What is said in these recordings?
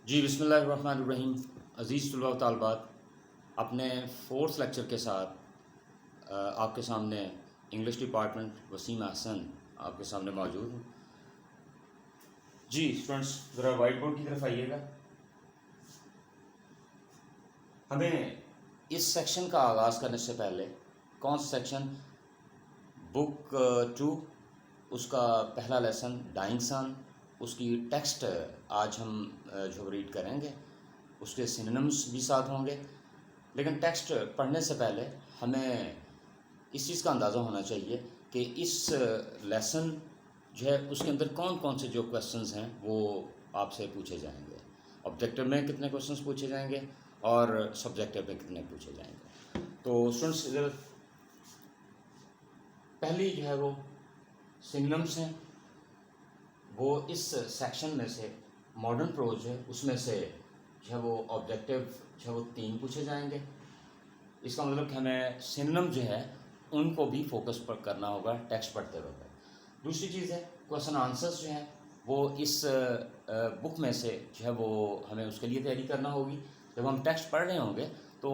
جی بسم اللہ الرحمن الرحیم. عزیز طلباء و طالبات، اپنے فورتھ لیکچر کے ساتھ آپ کے سامنے انگلش ڈپارٹمنٹ وسیم احسن آپ کے سامنے موجود ہوں. جی اسٹوڈنٹس، ذرا وائٹ بورڈ کی طرف آئیے گا. ہمیں اس سیکشن کا آغاز کرنے سے پہلے کون سا سیکشن بک 2 اس کا پہلا لیسن ڈائنگ سن، اس کی ٹیکسٹ آج ہم جو ریڈ کریں گے اس کے سینونمز بھی ساتھ ہوں گے. لیکن ٹیکسٹ پڑھنے سے پہلے ہمیں اس چیز کا اندازہ ہونا چاہیے کہ اس لیسن جو ہے اس کے اندر کون کون سے جو کویسچنز ہیں وہ آپ سے پوچھے جائیں گے. آبجیکٹیو میں کتنے کویسچنز پوچھے جائیں گے اور سبجیکٹیو میں کتنے پوچھے جائیں گے. تو اسٹوڈنٹس، پہلی جو ہے وہ سینونمز ہیں، وہ اس سیکشن میں سے ماڈرن پروز ہے اس میں سے جو ہے وہ آبجیکٹیو جو ہے وہ 3 پوچھے جائیں گے. اس کا مطلب کہ ہمیں سینونم جو ہے ان کو بھی فوکس پر کرنا ہوگا ٹیکسٹ پڑھتے وقت. دوسری چیز ہے کویسچن آنسرز جو ہیں وہ اس بک میں سے جو ہے وہ ہمیں اس کے لیے تیاری کرنا ہوگی. جب ہم ٹیکسٹ پڑھ رہے ہوں گے تو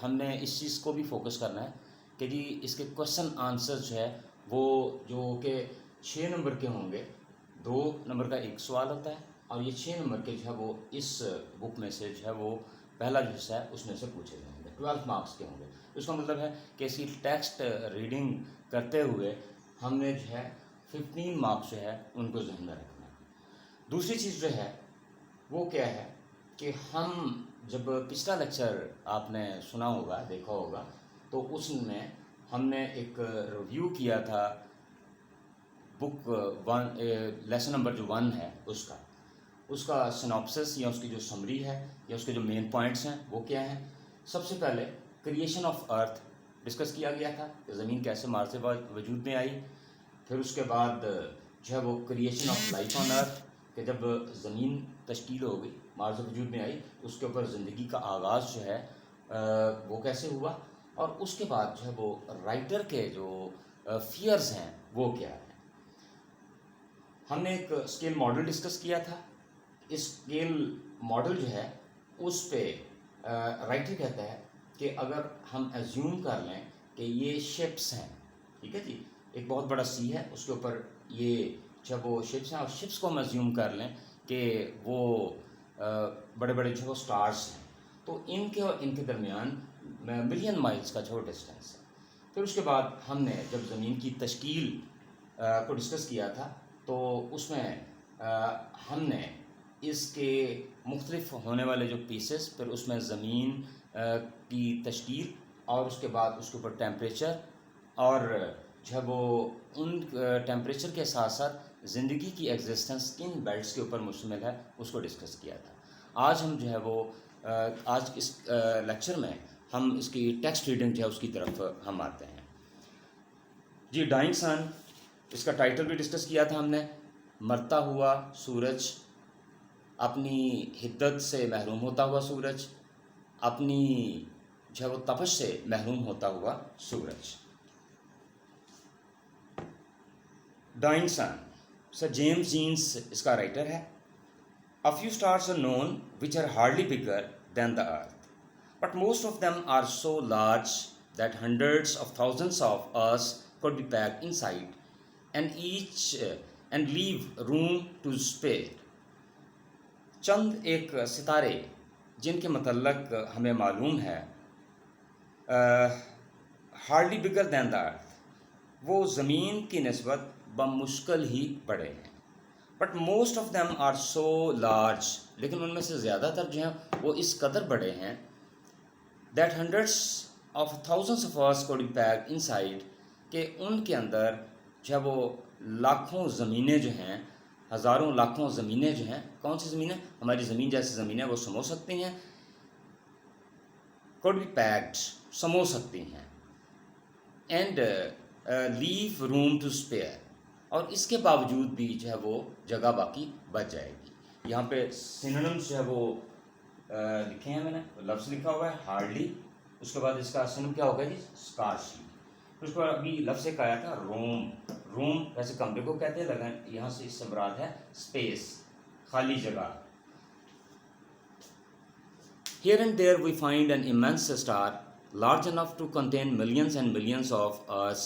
ہم نے اس چیز کو بھی فوکس کرنا ہے کہ جی اس کے کویسچن آنسرز جو ہے وہ جو کہ 6 نمبر کے ہوں گے. 2 نمبر کا ایک سوال ہوتا ہے اور یہ 6 نمبر کے جو ہے وہ اس بک میں سے جو ہے وہ پہلا جو حصہ ہے اس میں سے پوچھے جائیں گے. 12 مارکس کے ہوں گے. اس کا مطلب ہے کہ اس کی ٹیکسٹ ریڈنگ کرتے ہوئے ہم نے جو ہے 15 مارکس جو ہے ان کو ذہن میں رکھنا ہے. دوسری چیز جو ہے وہ کیا ہے کہ ہم جب پچھلا لیکچر آپ نے سنا ہوگا دیکھا ہوگا تو اس میں ہم نے ایک ریویو کیا تھا بک 1 لیسن نمبر جو 1 ہے اس کا سناپسس یا اس کی جو سمری ہے یا اس کے جو مین پوائنٹس ہیں وہ کیا ہیں. سب سے پہلے کریشن آف ارتھ ڈسکس کیا گیا تھا کہ زمین کیسے مار سے وجود میں آئی. پھر اس کے بعد جو ہے وہ کریشن آف لائف آن ارتھ کہ جب زمین تشکیل ہو گئی مار سے وجود میں آئی اس کے اوپر زندگی کا آغاز جو ہے وہ کیسے ہوا. اور اس کے بعد جو ہے وہ رائٹر کے جو فیئرز ہیں وہ کیا ہے. ہم نے ایک اسکیل ماڈل ڈسکس کیا تھا. اس اسکیل ماڈل جو ہے اس پہ رائٹر کہتا ہے کہ اگر ہم ایزیوم کر لیں کہ یہ شپس ہیں، ٹھیک ہے جی، ایک بہت بڑا سی ہے اس کے اوپر یہ جب وہ شپس ہیں اور شپس کو ہم ایزیوم کر لیں کہ وہ بڑے بڑے جو سٹارز ہیں تو ان کے اور ان کے درمیان ملین مائلز کا جو ڈسٹینس ہے. پھر اس کے بعد ہم نے جب زمین کی تشکیل کو ڈسکس کیا تھا تو اس میں ہم نے اس کے مختلف ہونے والے جو پیسز، پھر اس میں زمین کی تشکیل اور اس کے بعد اس کے اوپر ٹیمپریچر اور جو ہے وہ ان ٹیمپریچر کے ساتھ ساتھ زندگی کی ایگزسٹنس کن بیلٹس کے اوپر مشتمل ہے اس کو ڈسکس کیا تھا. آج ہم جو ہے وہ آج اس لیکچر میں ہم اس کی ٹیکسٹ ریڈنگ جو ہے اس کی طرف ہم آتے ہیں. جی ڈائنگ سن، اس کا ٹائٹل بھی ڈسکس کیا تھا ہم نے. مرتا ہوا سورج، اپنی حدت سے محروم ہوتا ہوا سورج، اپنی جو ہے وہ تپش سے محروم ہوتا ہوا سورج. ڈائنگ سن، سر جیمز جینس اس کا رائٹر ہے. A few stars are known which are hardly bigger than the earth, but most of them are so large that hundreds of thousands of us could be packed inside and leave room to spare. چند ایک ستارے جن کے متعلق ہمیں معلوم ہے hardly bigger than the earth، وہ زمین کی نسبت بمشکل ہی بڑے ہیں. But most of them are so large, لیکن ان میں سے زیادہ تر جو ہیں وہ اس قدر بڑے ہیں that hundreds of thousands of us could be packed inside، کہ ان کے اندر جو ہے وہ لاکھوں زمینیں جو ہیں، ہزاروں لاکھوں زمینیں جو ہیں. کون سی زمینیں؟ ہماری زمین جیسی زمینیں وہ سمو سکتی ہیں. could be packed، سمو سکتی ہیں. And leave room to spare، اور اس کے باوجود بھی جو ہے وہ جگہ باقی بچ جائے گی. یہاں پہ سینونمز جو ہے وہ لکھے ہیں، میں نے لفظ لکھا ہوا ہے ہارڈلی، اس کے بعد اس کا سینونم کیا ہوگا جی اسکارسلی. اس کو ابھی لفظ ایک آیا تھا روم. روم ویسے کمرے کو کہتے ہیں، لیکن یہاں سے اس سے مراد ہے اسپیس، خالی جگہ. Here and there we find an immense star large enough to contain millions and millions of Earths.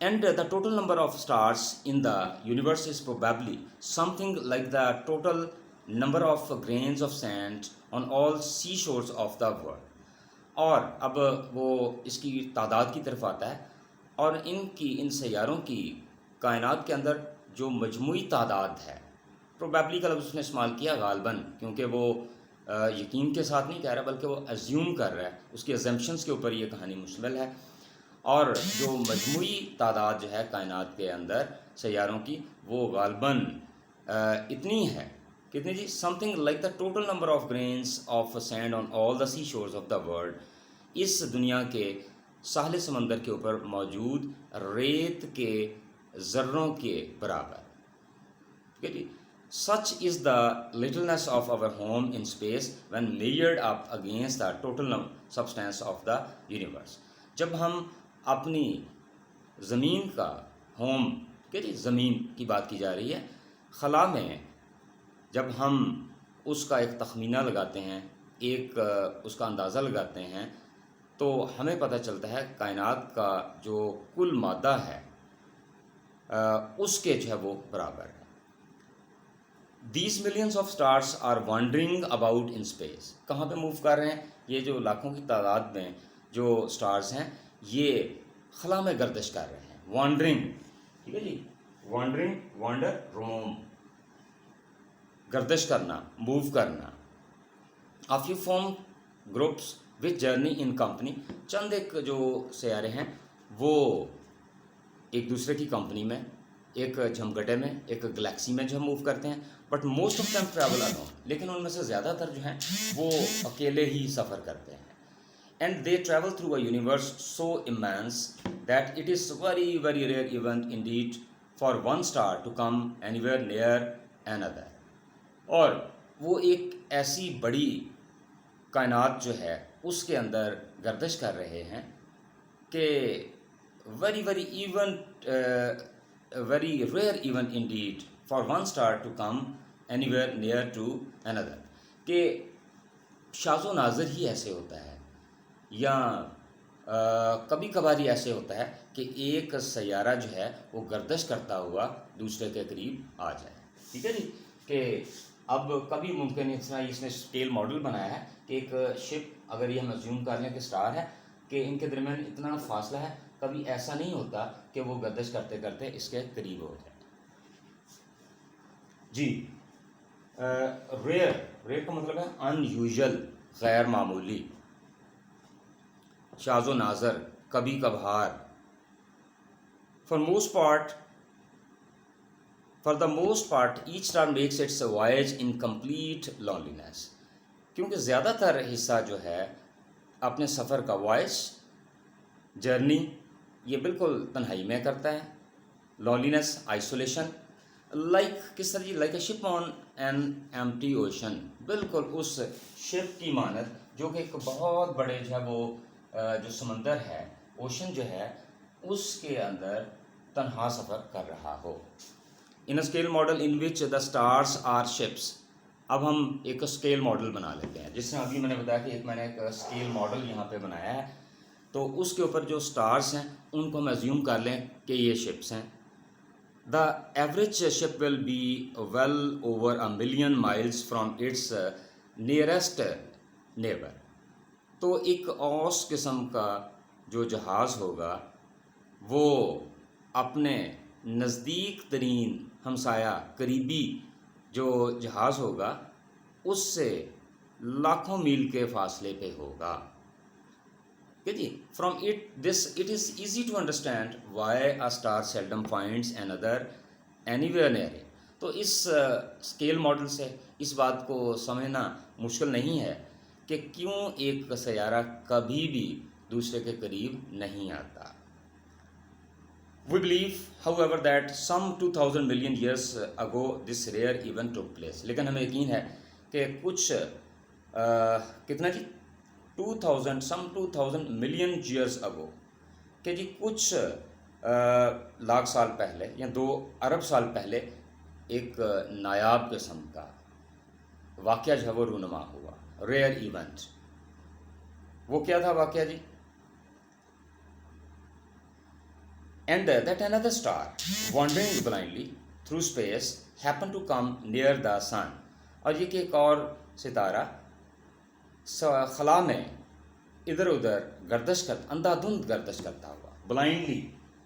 And the total number of stars in the universe is probably something like the total number of grains of sand on all seashores of the world. اور اب وہ اس کی تعداد کی طرف آتا ہے اور ان سیاروں کی کائنات کے اندر جو مجموعی تعداد ہے، پروبیبلی کا لفظ اس نے استعمال کیا غالباً، کیونکہ وہ یقین کے ساتھ نہیں کہہ رہا بلکہ وہ ایزیوم کر رہا ہے، اس کی ایزمپشنس کے اوپر یہ کہانی مشتمل ہے. اور جو مجموعی تعداد جو ہے کائنات کے اندر سیاروں کی وہ غالباً اتنی ہے، کتنی جی، something like the total number of grains of sand on all the sea shores of the world, اس دنیا کے ساحل سمندر کے اوپر موجود ریت کے ذروں کے برابر. ٹھیک ہے جی. Such is the littleness of our home in space when measured up against the total substance of the universe. جب ہم اپنی زمین کا ہوم، کہ جی زمین کی بات کی جا رہی ہے، خلا میں جب ہم اس کا ایک تخمینہ لگاتے ہیں، ایک اس کا اندازہ لگاتے ہیں، تو ہمیں پتہ چلتا ہے کائنات کا جو کل مادہ ہے اس کے جو ہے وہ برابر ہے. These millions of stars are wandering about in space. کہاں پہ موو کر رہے ہیں؟ یہ جو لاکھوں کی تعداد میں جو سٹارز ہیں یہ خلا میں گردش کر رہے ہیں. وانڈرنگ، ٹھیک ہے جی، وانڈرنگ، وانڈر، روم، گردش کرنا، موو کرنا. A few form groups with journey in company. چند ایک جو سیارے ہیں وہ ایک دوسرے کی کمپنی میں، ایک جھمگٹے میں، ایک گلیکسی میں جو ہم موو کرتے ہیں. But most of them travel alone. لیکن ان میں سے زیادہ تر جو ہیں وہ اکیلے ہی سفر کرتے ہیں. And they travel through a universe so immense that it is very, very rare event indeed for one star to come anywhere near another. اور وہ ایک ایسی بڑی کائنات جو ہے اس کے اندر گردش کر رہے ہیں کہ very, very rare event indeed for one star to come anywhere near to another. کہ شاذ و نادر ہی ایسے ہوتا ہے، یا کبھی کبھار ہی ایسے ہوتا ہے کہ ایک سیارہ جو ہے وہ گردش کرتا ہوا دوسرے کے قریب آ جائے. ٹھیک ہے جی. کہ اب کبھی ممکن اس نے اسکیل ماڈل بنایا ہے کہ ایک شپ، اگر یہ ہم ایزیوم کر لیں کہ اسٹار ہے، کہ ان کے درمیان اتنا فاصلہ ہے، کبھی ایسا نہیں ہوتا کہ وہ گردش کرتے کرتے اس کے قریب ہو جائے. جی. ریئر کا مطلب ہے ان یوزل، غیر معمولی، شاذ و نادر، کبھی کبھار. For the most part each star makes its voyage in complete loneliness. کیونکہ زیادہ تر حصہ جو ہے اپنے سفر کا وائس، جرنی، یہ بالکل تنہائی میں کرتا ہے. Loneliness, isolation. لائک کس طرح جی؟ Like a ship on an empty ocean. بالکل اس شپ کی مانند جو کہ ایک بہت بڑے جو ہے وہ جو سمندر ہے، اوشن جو ہے، اس کے اندر تنہا سفر کر رہا ہو. In scale model in which the stars are ships. اب ہم ایک اسکیل ماڈل بنا لیتے ہیں، جس سے ابھی میں نے بتایا کہ میں نے ایک اسکیل ماڈل یہاں پہ بنایا ہے. تو اس کے اوپر جو اسٹارس ہیں ان کو ہم ایزیوم کر لیں کہ یہ شپس ہیں. The average ship will be well over 1 million miles from its nearest neighbour. تو ایک اوس قسم کا جو جہاز ہوگا وہ اپنے نزدیک ترین ہمسایہ، قریبی جو جہاز ہوگا اس سے لاکھوں میل کے فاصلے پہ ہوگا. کہ جی. From it is easy to understand why a star seldom finds another anywhere near it. تو اس اسکیل ماڈل سے اس بات کو سمجھنا مشکل نہیں ہے کہ کیوں ایک سیارہ کبھی بھی دوسرے کے قریب نہیں آتا. We believe, however, that some 2000 million years ago this rare event took place. لیکن ہمیں یقین ہے کہ کچھ کتنا جی 2000 million years ago کہ جی کچھ لاکھ سال پہلے یا 2 ارب سال پہلے ایک نایاب قسم کا واقعہ جو ہے وہ رونما ہوا. Rare event. وہ کیا تھا واقعہ جی؟ And that another star wandering blindly through space happened to come near the sun. اور یہ کہ ایک اور ستارہ خلا میں ادھر ادھر گردش کرتا، اندھا دھند گردش کرتا ہوا، بلائنڈلی،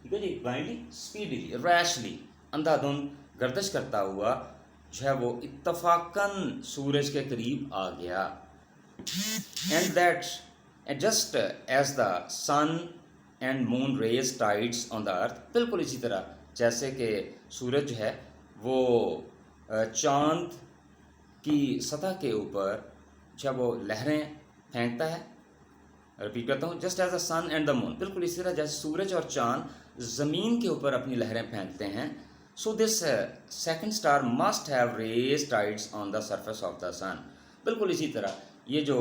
ٹھیک ہے جی، بلائنڈلی، اسپیڈلی، ریشلی، اندھا دھند گردش کرتا ہوا جو ہے وہ اتفاقاً سورج کے قریب آ گیا. And that and just as the sun and moon raise tides on the earth, بالکل اسی طرح جیسے کہ سورج جو ہے وہ چاند کی سطح کے اوپر جب وہ لہریں پھینکتا ہے. رپیٹ کرتا ہوں، just as the sun and the moon, بالکل اسی طرح جیسے سورج اور چاند زمین کے اوپر اپنی لہریں پھینکتے ہیں. So this second star must have raise tides on the surface of the sun. بالکل اسی طرح یہ جو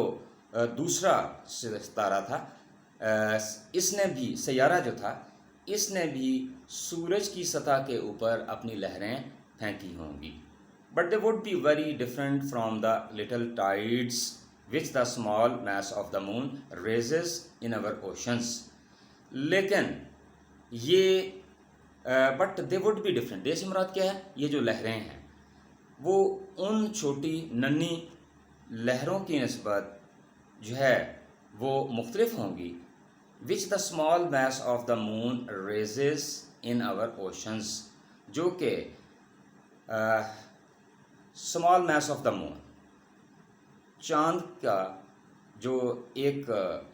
دوسرا ستارہ تھا، اس نے بھی، سیارہ جو تھا، اس نے بھی سورج کی سطح کے اوپر اپنی لہریں پھینکی ہوں گی. But they would be very different from the little tides which the small mass of the moon raises in our oceans. لیکن یہ but they would be different, they سے مراد کیا ہے؟ یہ جو لہریں ہیں وہ ان چھوٹی ننھی لہروں کی نسبت جو ہے وہ مختلف ہوں گی. Which the small mass of the moon raises in our oceans, جو کہ small mass of the moon, چاند کا جو ایک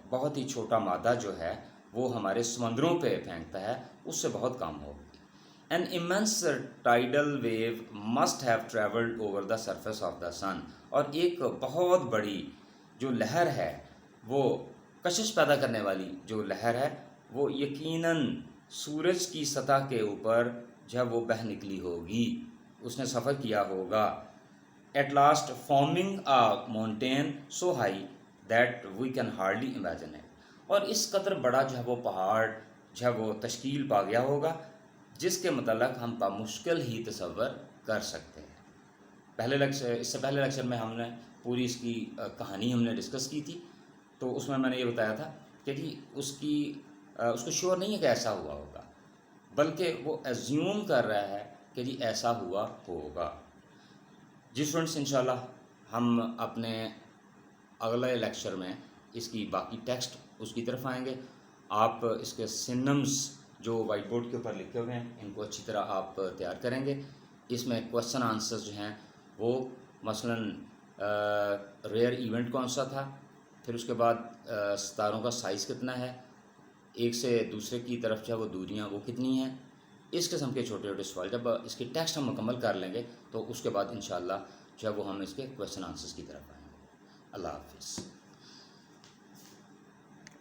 بہت ہی چھوٹا مادہ جو ہے وہ ہمارے سمندروں پہ پھینکتا ہے، اس سے بہت کم ہوگی. An immense tidal wave must have traveled over the surface of the sun. اور ایک بہت بڑی جو لہر ہے، وہ کشش پیدا کرنے والی جو لہر ہے، وہ یقیناً سورج کی سطح کے اوپر جب وہ بہہ نکلی ہوگی، اس نے سفر کیا ہوگا. At last forming a mountain so high that we can hardly imagine it. اور اس قدر بڑا جو ہے وہ پہاڑ جو ہے وہ تشکیل پا گیا ہوگا جس کے متعلق ہم بمشکل ہی تصور کر سکتے ہیں. اس سے پہلے لیکچر میں ہم نے پوری اس کی کہانی ہم نے ڈسکس کی تھی، تو اس میں نے یہ بتایا تھا کہ جی اس کو شیور نہیں ہے کہ ایسا ہوا ہوگا، بلکہ وہ ایزیوم کر رہا ہے کہ جی ایسا ہوا ہوگا. جی اسٹوڈنٹس، انشاءاللہ ہم اپنے اگلے لیکچر میں اس کی باقی ٹیکسٹ اس کی طرف آئیں گے. آپ اس کے سنمز جو وائٹ بورڈ کے اوپر لکھے ہوئے ہیں ان کو اچھی طرح آپ تیار کریں گے. اس میں کوسچن آنسرز جو ہیں وہ مثلاً ریئر ایونٹ کون سا تھا، پھر اس کے بعد ستاروں کا سائز کتنا ہے، ایک سے دوسرے کی طرف جو ہے وہ دوریاں وہ کتنی ہیں، اس قسم کے چھوٹے چھوٹے سوال. جب اس کی ٹیکسٹ ہم مکمل کر لیں گے تو اس کے بعد انشاءاللہ جو ہے وہ ہم اس کے کوسچن آنسرز کی طرف آئیں گے. اللہ حافظ.